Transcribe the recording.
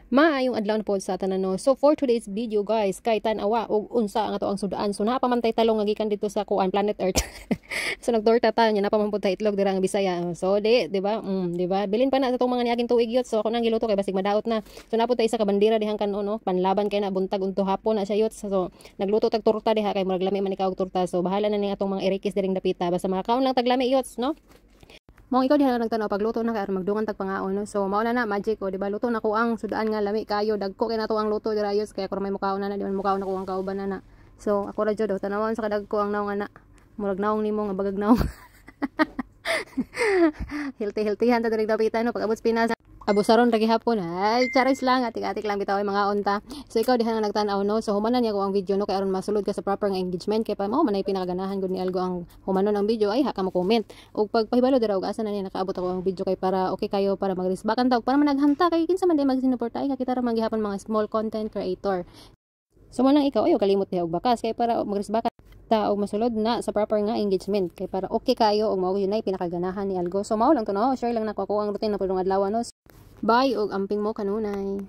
Maayong adlaw na pod sa tanan no. So for today's video guys, kay tan-awa og unsa ang ato ang sudaan. So napamantay talong nga gikan dito sa kuan planet Earth. So nagtorta ta nya napamampud ta itlog dira nga Bisaya. So di ba? Di ba? Bilin pa na sa tong mga niaging tuig yot. So ako nang giluto kay basig madaot na. So napud ta isa ka bandera dihang kanon no, panlaban kay na buntag unto hapon na siya yot. So nagluto tag torta diha kay murag lami man ikaw og torta. So bahala na ning atong mga irikis diring dapita basta makaon lang tag lami yot no. Mong ikaw diha nagtanaw pagluto na kay aron magdungan tag pangaon no. So mao na magic o di ba luto na ko ang sudaan nga lami kayo dagko kay nato ang luto dira yos kay ako may mukaon na di man mukaon ako ang kauban na. So ako ra jud tanawon sa kadagko ang naong ana. Murag naong nimo nga bagag naong. Healthy ta diri dapitan no pag abot Pinas. Abusaron lagi hapon ay charis lang atik-atik lang bitaw mga unta. So ikaw diha nga nagtan-aw no. So humanan niya ko ang video no kay aron masulod ka sa proper nga engagement kay pa mao man ay pinakaganahan gud ni algo ang humanon ang video ay ha ka mo comment. Ug pagpahibalo dira og asa na ni nakaabot ako ang video kay para okay kayo para magrisbakan ta para man naghanta kay kinsa man day magsinuporta ay kita ra man gihapon mga small content creator. So man lang ikaw ayo kalimot diha og bakas kay para magrisbakan ta og masulod na sa proper nga engagement kay para okay kayo og mao yun ay pinakaganahan ni algo. So mao lang to no share lang nako ako ang routine na pudong adlaw no. Bye og amping mo kanunay.